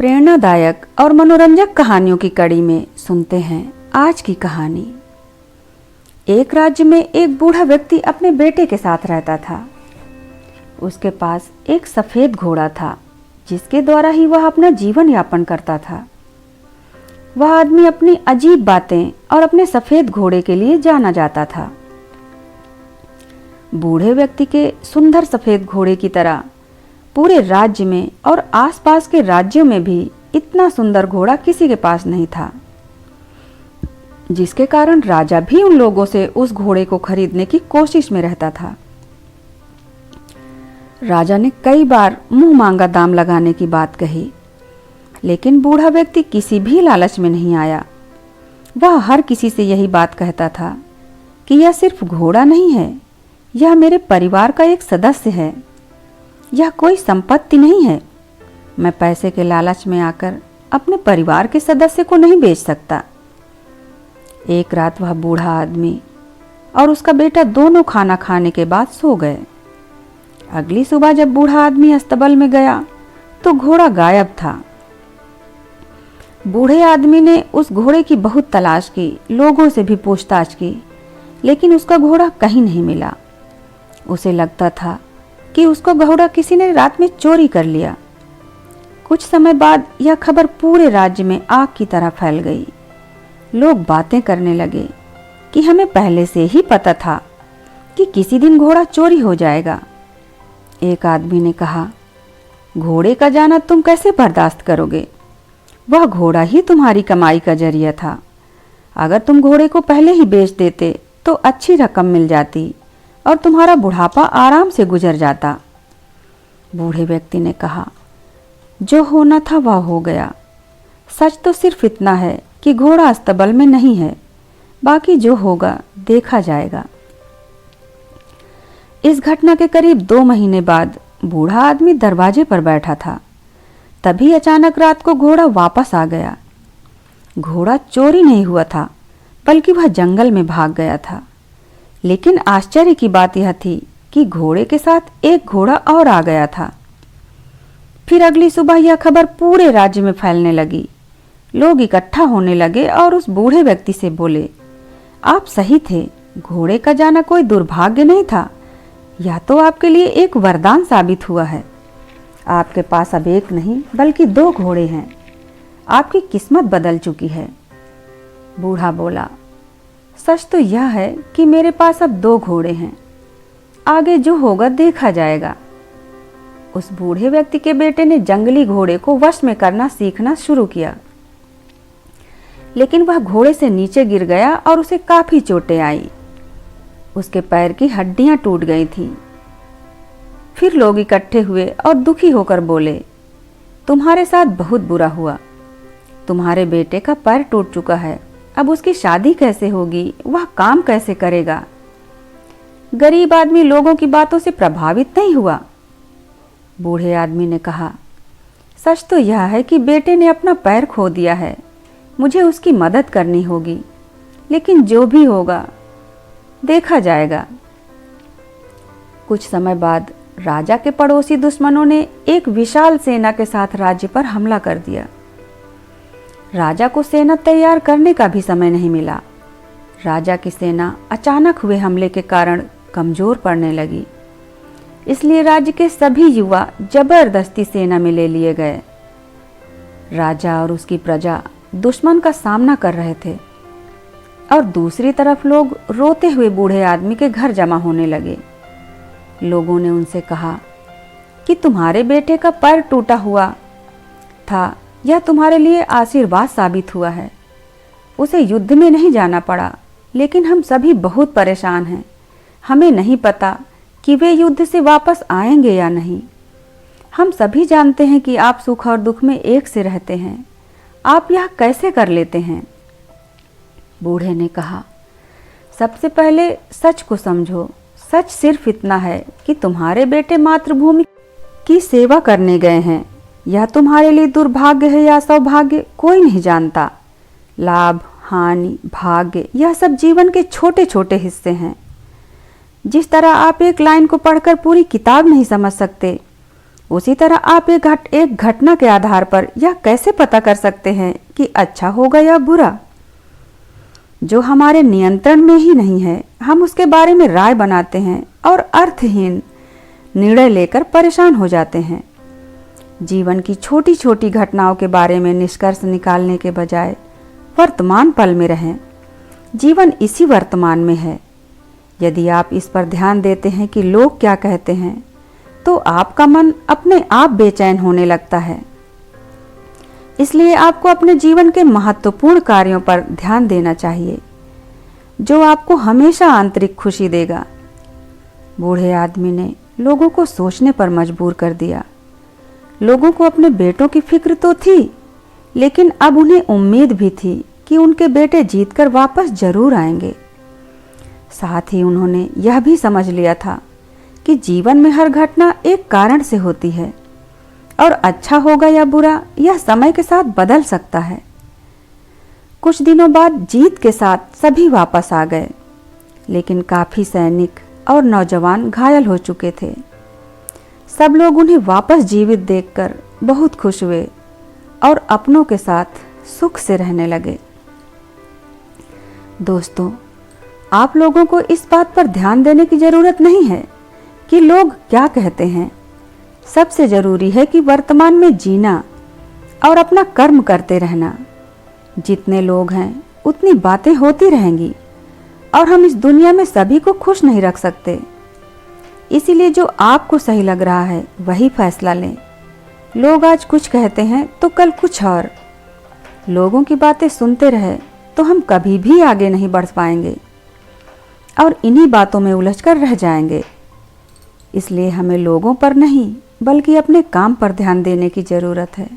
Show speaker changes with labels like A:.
A: प्रेरणादायक और मनोरंजक कहानियों की कड़ी में सुनते हैं आज की कहानी। एक राज्य में एक बूढ़ा व्यक्ति अपने बेटे के साथ रहता था। उसके पास एक सफेद घोड़ा था जिसके द्वारा ही वह अपना जीवन यापन करता था। वह आदमी अपनी अजीब बातें और अपने सफेद घोड़े के लिए जाना जाता था। बूढ़े व्यक्ति के सुंदर सफेद घोड़े की तरह पूरे राज्य में और आसपास के राज्यों में भी इतना सुंदर घोड़ा किसी के पास नहीं था, जिसके कारण राजा भी उन लोगों से उस घोड़े को खरीदने की कोशिश में रहता था। राजा ने कई बार मुंह मांगा दाम लगाने की बात कही, लेकिन बूढ़ा व्यक्ति किसी भी लालच में नहीं आया। वह हर किसी से यही बात कहता था कि यह सिर्फ घोड़ा नहीं है, यह मेरे परिवार का एक सदस्य है, यह कोई संपत्ति नहीं है। मैं पैसे के लालच में आकर अपने परिवार के सदस्य को नहीं बेच सकता। एक रात वह बूढ़ा आदमी और उसका बेटा दोनों खाना खाने के बाद सो गए। अगली सुबह जब बूढ़ा आदमी अस्तबल में गया तो घोड़ा गायब था। बूढ़े आदमी ने उस घोड़े की बहुत तलाश की, लोगों से भी पूछताछ की, लेकिन उसका घोड़ा कहीं नहीं मिला। उसे लगता था कि उसका घोड़ा किसी ने रात में चोरी कर लिया। कुछ समय बाद यह खबर पूरे राज्य में आग की तरह फैल गई। लोग बातें करने लगे कि हमें पहले से ही पता था कि किसी दिन घोड़ा चोरी हो जाएगा। एक आदमी ने कहा, घोड़े का जाना तुम कैसे बर्दाश्त करोगे? वह घोड़ा ही तुम्हारी कमाई का जरिया था। अगर तुम घोड़े को पहले ही बेच देते तो अच्छी रकम मिल जाती और तुम्हारा बुढ़ापा आराम से गुजर जाता। बूढ़े व्यक्ति ने कहा, जो होना था वह हो गया। सच तो सिर्फ इतना है कि घोड़ा अस्तबल में नहीं है, बाकी जो होगा देखा जाएगा। इस घटना के करीब 2 महीने बाद बूढ़ा आदमी दरवाजे पर बैठा था। तभी अचानक रात को घोड़ा वापस आ गया। घोड़ा चोरी नहीं हुआ था, बल्कि वह जंगल में भाग गया था। लेकिन आश्चर्य की बात यह थी कि घोड़े के साथ एक घोड़ा और आ गया था। फिर अगली सुबह यह खबर पूरे राज्य में फैलने लगी। लोग इकट्ठा होने लगे और उस बूढ़े व्यक्ति से बोले, आप सही थे, घोड़े का जाना कोई दुर्भाग्य नहीं था, यह तो आपके लिए एक वरदान साबित हुआ है। आपके पास अब एक नहीं बल्कि 2 घोड़े हैं। आपकी किस्मत बदल चुकी है। बूढ़ा बोला, सच तो यह है कि मेरे पास अब 2 घोड़े हैं, आगे जो होगा देखा जाएगा। उस बूढ़े व्यक्ति के बेटे ने जंगली घोड़े को वश में करना सीखना शुरू किया, लेकिन वह घोड़े से नीचे गिर गया और उसे काफी चोटें आई। उसके पैर की हड्डियां टूट गई थीं। फिर लोग इकट्ठे हुए और दुखी होकर बोले, तुम्हारे साथ बहुत बुरा हुआ। तुम्हारे बेटे का पैर टूट चुका है, अब उसकी शादी कैसे होगी, वह काम कैसे करेगा? गरीब आदमी लोगों की बातों से प्रभावित नहीं हुआ। बूढ़े आदमी ने कहा, सच तो यह है कि बेटे ने अपना पैर खो दिया है, मुझे उसकी मदद करनी होगी, लेकिन जो भी होगा देखा जाएगा। कुछ समय बाद राजा के पड़ोसी दुश्मनों ने एक विशाल सेना के साथ राज्य पर हमला कर दिया। राजा को सेना तैयार करने का भी समय नहीं मिला। राजा की सेना अचानक हुए हमले के कारण कमजोर पड़ने लगी, इसलिए राज्य के सभी युवा जबरदस्ती सेना में ले लिए गए। राजा और उसकी प्रजा दुश्मन का सामना कर रहे थे और दूसरी तरफ लोग रोते हुए बूढ़े आदमी के घर जमा होने लगे। लोगों ने उनसे कहा कि तुम्हारे बेटे का पैर टूटा हुआ था, यह तुम्हारे लिए आशीर्वाद साबित हुआ है। उसे युद्ध में नहीं जाना पड़ा, लेकिन हम सभी बहुत परेशान हैं। हमें नहीं पता कि वे युद्ध से वापस आएंगे या नहीं। हम सभी जानते हैं कि आप सुख और दुख में एक से रहते हैं, आप यह कैसे कर लेते हैं? बूढ़े ने कहा, सबसे पहले सच को समझो। सच सिर्फ इतना है कि तुम्हारे बेटे मातृभूमि की सेवा करने गए हैं। यह तुम्हारे लिए दुर्भाग्य है या सौभाग्य कोई नहीं जानता। लाभ, हानि, भाग्य, यह सब जीवन के छोटे छोटे हिस्से हैं। जिस तरह आप एक लाइन को पढ़कर पूरी किताब नहीं समझ सकते, उसी तरह आप एक घटना के आधार पर यह कैसे पता कर सकते हैं कि अच्छा होगा या बुरा? जो हमारे नियंत्रण में ही नहीं है, हम उसके बारे में राय बनाते हैं और अर्थहीन निर्णय लेकर परेशान हो जाते हैं। जीवन की छोटी छोटी घटनाओं के बारे में निष्कर्ष निकालने के बजाय वर्तमान पल में रहें। जीवन इसी वर्तमान में है। यदि आप इस पर ध्यान देते हैं कि लोग क्या कहते हैं, तो आपका मन अपने आप बेचैन होने लगता है। इसलिए आपको अपने जीवन के महत्वपूर्ण कार्यों पर ध्यान देना चाहिए, जो आपको हमेशा आंतरिक खुशी देगा। बूढ़े आदमी ने लोगों को सोचने पर मजबूर कर दिया। लोगों को अपने बेटों की फिक्र तो थी, लेकिन अब उन्हें उम्मीद भी थी कि उनके बेटे जीतकर वापस जरूर आएंगे। साथ ही उन्होंने यह भी समझ लिया था कि जीवन में हर घटना एक कारण से होती है और अच्छा होगा या बुरा यह समय के साथ बदल सकता है। कुछ दिनों बाद जीत के साथ सभी वापस आ गए, लेकिन काफी सैनिक और नौजवान घायल हो चुके थे। सब लोग उन्हें वापस जीवित देखकर बहुत खुश हुए और अपनों के साथ सुख से रहने लगे। दोस्तों, आप लोगों को इस बात पर ध्यान देने की जरूरत नहीं है कि लोग क्या कहते हैं। सबसे जरूरी है कि वर्तमान में जीना और अपना कर्म करते रहना। जितने लोग हैं उतनी बातें होती रहेंगी और हम इस दुनिया में सभी को खुश नहीं रख सकते। इसीलिए जो आपको सही लग रहा है वही फैसला लें। लोग आज कुछ कहते हैं तो कल कुछ और। लोगों की बातें सुनते रहे तो हम कभी भी आगे नहीं बढ़ पाएंगे और इन्हीं बातों में उलझकर रह जाएंगे। इसलिए हमें लोगों पर नहीं बल्कि अपने काम पर ध्यान देने की जरूरत है।